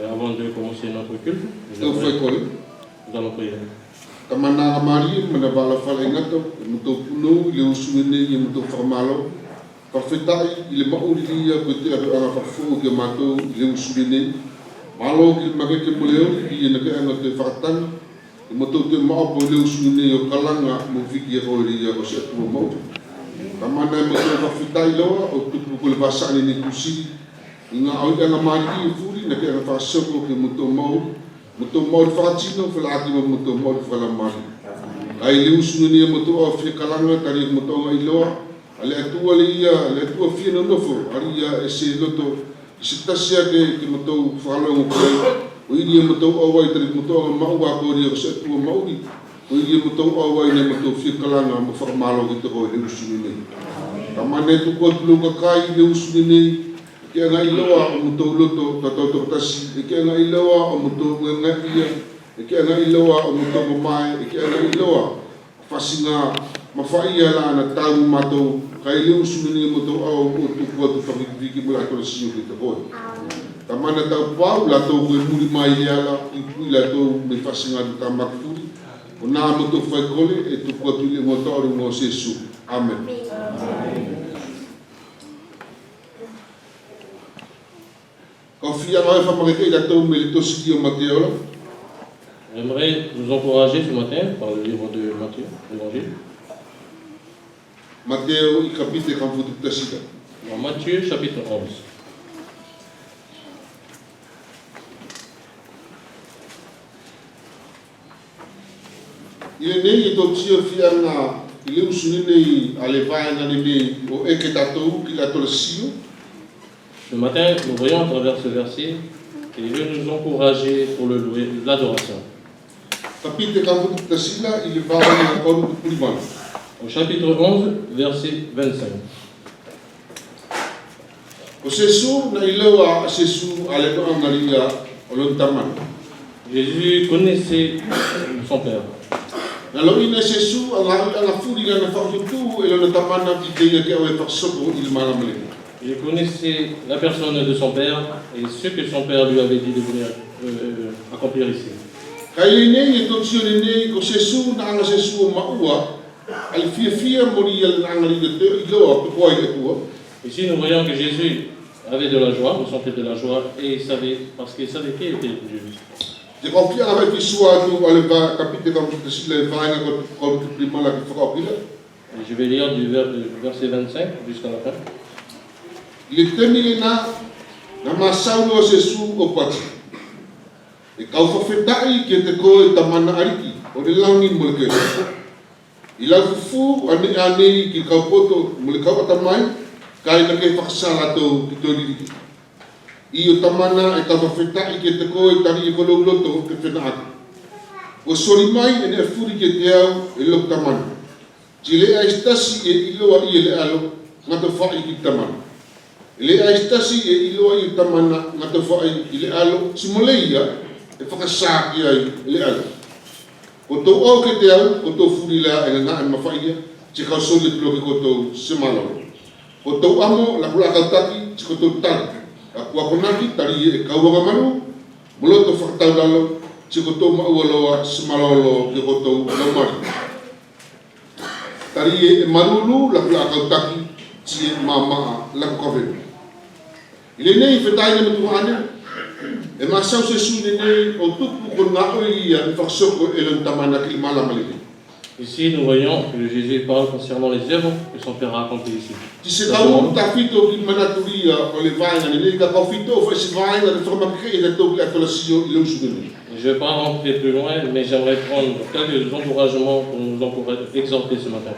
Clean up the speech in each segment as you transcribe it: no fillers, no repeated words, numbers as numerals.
Avant de commencer notre culte, nous allons prier. Kamana Maria, Manabala Falengato, Mutopuno, Leusune, Mutofarmalo, Parfetai, il est Maoulia, côté à la Parfou, Gamato, Leusune, Malo, il Mareke Moleo, qui est le Fartan, le moto de Mao, Leusune, au Kalanga, Moviki, Rolia, Rochette, Momo. Kamana Maria Parfetai, au tout le Vassan et Nikusi, il y a un Marie, Fouri, n'a qu'un façon que Mutomo. Mutomol Fatino for Latino Mutomol for la Mari. I lose Nunia Muto of Kalanga, Tari Mutonga Iloa, Aletua, Letua Fino Nofo, Aria, Eseloto, Sitasia de Muto, Fallo, William Muto, Oway, Muto, Maua, Body of Setu Maui, William Muto, Oway, Muto, Fikalanga, Formalo, with the Roy Lusuni. Kamane to go to Lukai, Lusuni. Kaya nga ilawa o muto luto, tatoto tasi, kaya nga ilawa o muto ngangaiya, kaya nga ilawa o muto mamay, kaya nga ilawa fasi nga mafaiya la na tao mato, kaya liw sumini muto au utukwa tu pagigigi mula ito na siyo kita ko. Tama na tao pa, lato ko muli maiyala, ipui lato may fasi nga dito makfuri, una muto fay kole, ito kwa tuli mo tao mo Yesu. Amen. J'aimerais nous encourager ce matin par le livre de Matthieu, l'Évangile. Dans Matthieu, chapitre 11. Il est né, il est aussi fier, il est aussi à l'évail, au Eketato, qu'il a tout le sillon. Ce matin, nous voyons à travers ce verset qu'il veut nous encourager pour l'adoration. Au chapitre 11, verset 25. Jésus connaissait son Père. Il connaissait la personne de son père et ce que son père lui avait dit de venir accomplir ici. Ici, nous voyons que Jésus avait de la joie, ressentait de la joie et il savait, parce qu'il savait qui était Jésus. Et je vais lire du verset 25 jusqu'à la fin. Il était millénaire, Namasaulo Sesu Opati. Et quand on fait taille qui était quoi et tamana ariki, on est langi mulke. Il a fou année qui kapoto mulka tamai, car il n'a qu'à faire ça là tout kitoli. Il tamana et quand on fait taille qui était quoi et tari kolo loto que fait naat. Au solimai et ne furi qui était et l'ok tamana. Jile aistasi et ilo a il alo, ngata fa iki tamana. Il est aistasi et il est tamana ngatafa il est alo simoleia e fakasa il est alo koto o ke te au koto furila e nga mafaia te ka so le bloke koto semalo koto amo la kula kautaki te koto tal akwa konaki tari e kawa manu moloto faktaulalo te koto maualoa semalo ke koto nomari tari e marulu la kula kautaki te mama la kovenu. Il est né, il fait taille de Tourane. Et ma sœur se souvient, au tout pour qu'on a eu une façon que le tamana qui m'a la maladie. Ici, nous voyons que Jésus parle concernant les œuvres que son Père a accomplies ici. Tu sais, quand tu as fait une manatourie, on les va, on les va, on je ne vais pas rentrer plus loin, mais j'aimerais prendre quelques encouragements pour nous exhorter ce matin.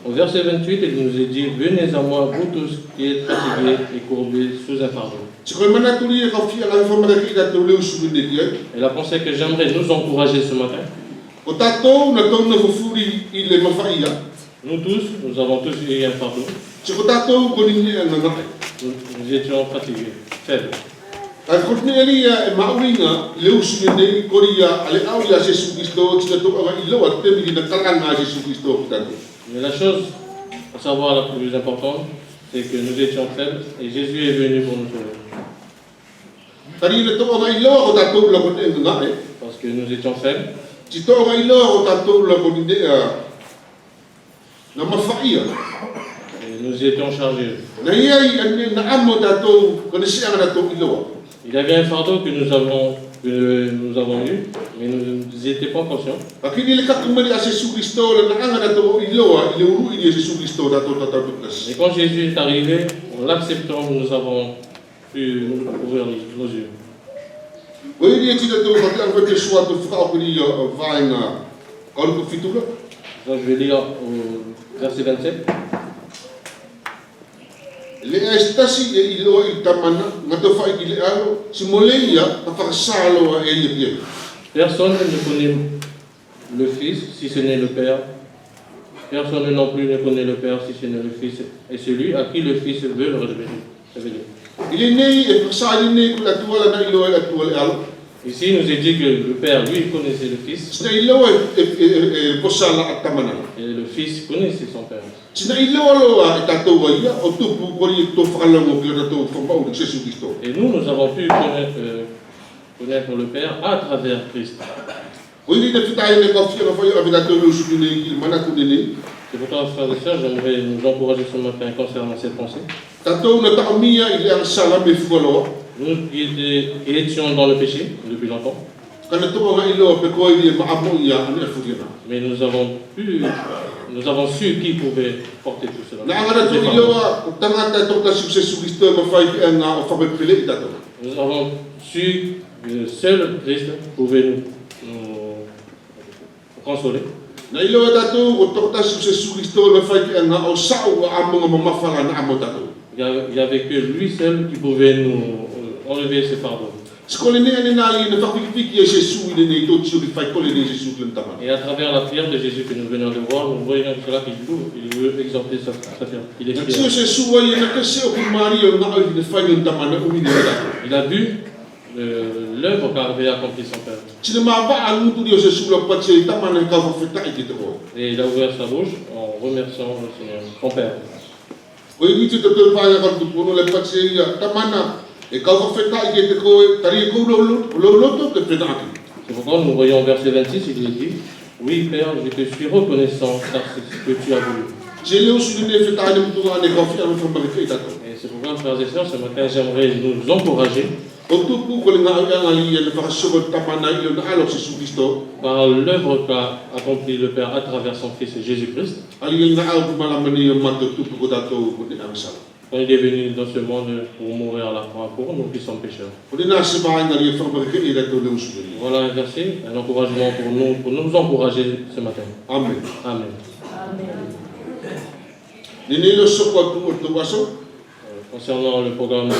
Au verset 28, il nous est dit: venez à moi, vous tous qui êtes fatigués et courbés sous un fardeau. Et la pensée que j'aimerais nous encourager ce matin, nous tous, nous avons tous eu un fardeau. Nous étions fatigués, faibles. Al Cornelia e Mauinga, Leusune, Korea, Ale Aulia, Jésus Christo, Tinato, Ilo, Temi, Natalana, Jésus Christo, Mais la chose à savoir la plus importante, c'est que nous étions faibles et Jésus est venu pour nous sauver. Parce que nous étions faibles. Et nous étions chargés. Il y avait un fardeau que nous avons eu, mais nous n'étions pas conscients. Et quand Jésus est arrivé, en l'acceptant, nous avons pu ouvrir nos yeux. Donc je vais lire au verset 27. Personne ne connaît le Fils si ce n'est le Père. Personne non plus ne connaît le Père si ce n'est le Fils et celui à qui le Fils veut le révéler. Ici, il nous est dit que le Père, lui, connaissait le Fils. Et le Fils connaissait son Père. Et nous avons pu connaître le Père à travers Christ. C'est pourquoi, frères et sœurs, j'aimerais nous encourager ce matin concernant cette pensée. Nous qui étions dans le péché depuis longtemps, mais nous avons su qui pouvait porter tout cela. Nous avons su que seul Christ pouvait nous consoler. Il n'y avait que lui seul qui pouvait nous enlever ces fardeaux. Et à travers la prière de Jésus que nous venons de voir, nous voyons cela qu'il veut exhorter sa prière. Il a vu l'œuvre qu'avait accompli son Père. Et il a ouvert sa bouche en remerciant le Seigneur, son Père. C'est pourquoi nous voyons au verset 26, il est dit: oui, Père, je te suis reconnaissant car c'est ce que tu as voulu. Et c'est pourquoi, frères et sœurs, ce matin, j'aimerais nous encourager par l'œuvre qu'a accompli le Père à travers son Fils Jésus-Christ. Quand il est venu dans ce monde pour mourir à la croix pour nous qui sommes pécheurs. Voilà un verset, un encouragement pour nous encourager ce matin. Amen. Amen. Concernant le programme de la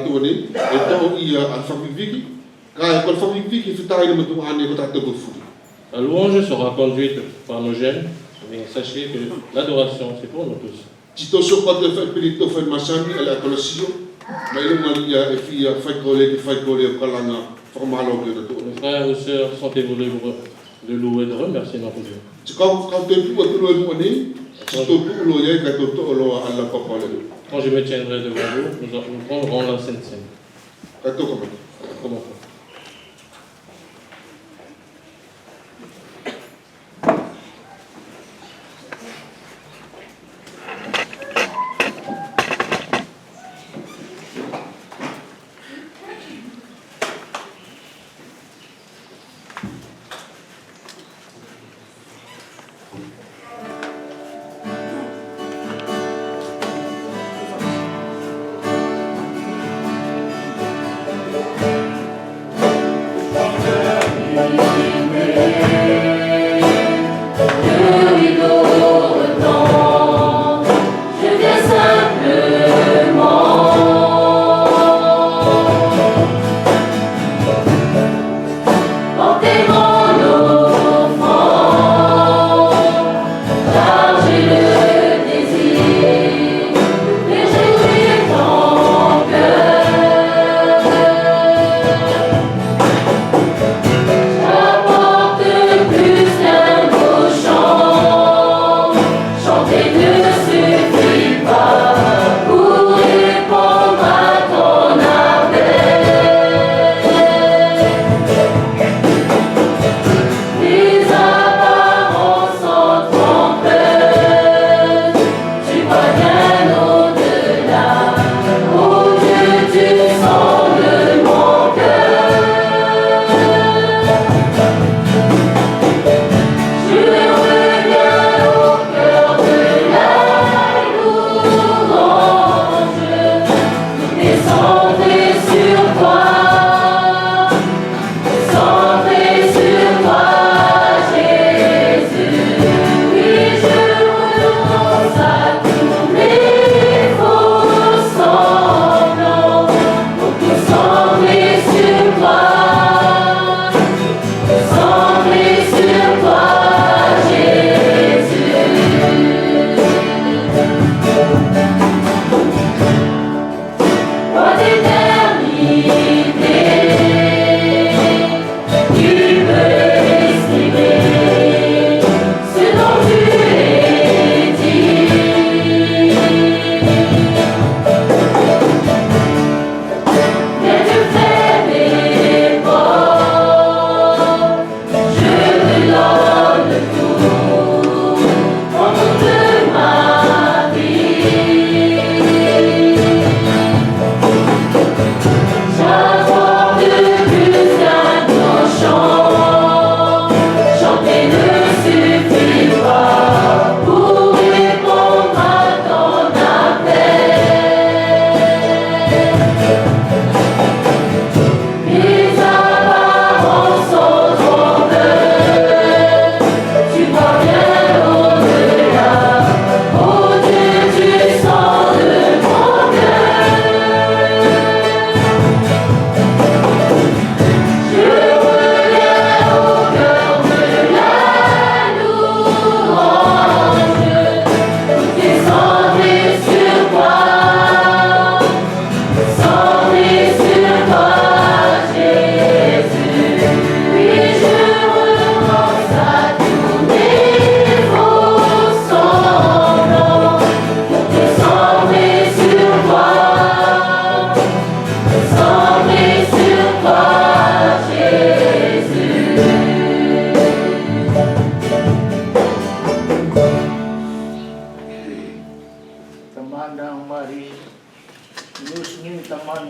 journée, la louange sera conduite par nos jeunes, mais sachez que l'adoration c'est pour nous tous. Mes frères et sœurs, sentez-vous libre de louer et de remercier notre Dieu. Quand je me tiendrai devant vous, nous prendrons la Sainte Seine. Commençons.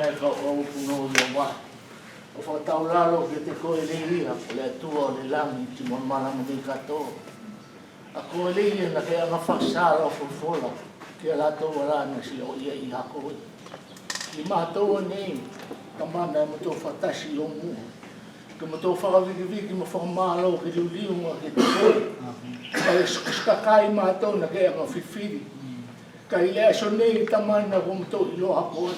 mai ka o puno le wa o fa taulalo ke te ko le ria le tuo le langi ti mon mala mo di kato a ko le na ke nga fa sala fo fola ke la to wala na si o ia I hako I ma to nei kamana mo to fa tashi o mu ke mo to fa viki mo fa malo ke liu mo ke ai skakai ma to na ke nga fifiri kai le so nei tamana mo to ilo hako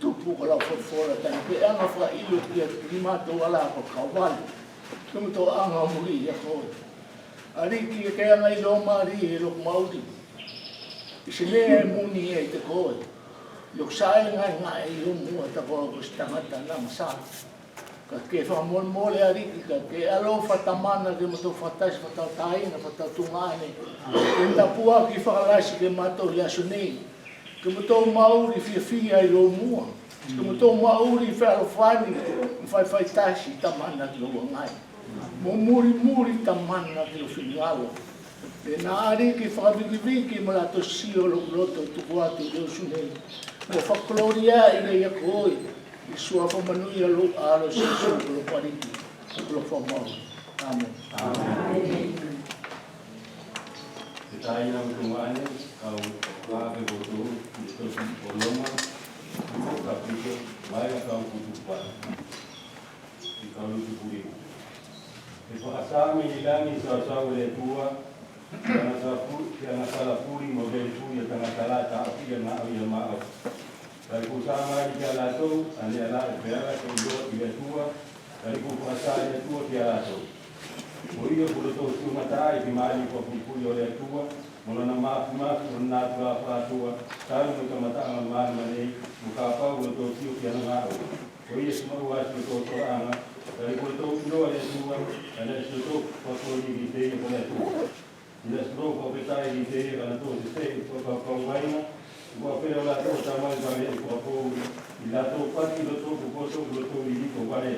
tupu ko la fora tan pe anga fra ilo ki ma to wala ko kawal kum to anga muri ya ko ari ki ke anga ilo mari lo maudi isine muni e te ko lo sai nga ilo mu ta ko sta mata na masa ka ke fa mol mole ari ki ka ke alo fatamana ke mo to fatas fatatai na fatatungane enda pua ki fa la si ke mato ya sunei Como tô mauri fia I mua, como tô mauri fani, fai tashi tamana que lo ngai, muri tamana que lo finalo. E na ari que fa viki malato sio lo loto tu quato lo sunei. Mo fa gloria I le koi, I sua fa manuia lo alo si lo pariti, lo fa mo. Amen. Amen. Tayo ng tumahan kau lahat betul itu poloma kapito baik kau kutupan di kalau itu puri itu asal mengilangi sesuatu oleh tua karena salah puri model puri tengah salah tapi yang maaf dari kusama di jalan tu ane ala biara kedua tiga tua dari kusasa dia tua tiada tu Oia por to suma tai di mali ko puyo le tua mona na ma na tua fa tua tai mo ka mata ang man mani muka pa wo to tiu ki na oia suma wa to anga dari ko to no le tua ana to ko ni di ko le tua ila stro ko betai di ana to se ko ko waina ko pero la to tama le ko ila to pa ti to ko di ko vale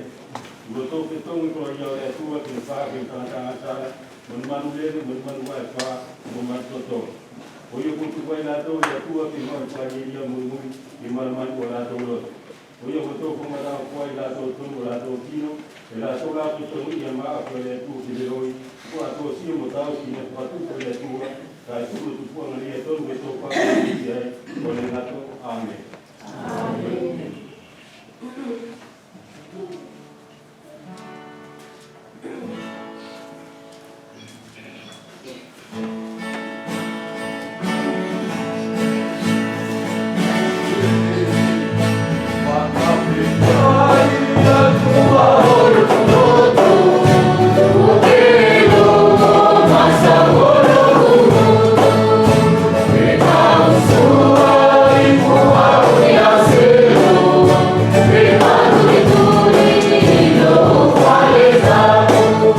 Goto petong ko ya le tua ke fa ke tanga sala mon manule mon manua fa mon matoto o yo ku ko ina to ya tua ke mo fa ni ya mun ni man wala to lo o yo goto ko ma ko ina to wala to kino la to la to ya ma ko le tu ki le roi ko to si mo ta ki ne fa tu ko le tua ka tu ko na le to goto pa ki ya ko le na to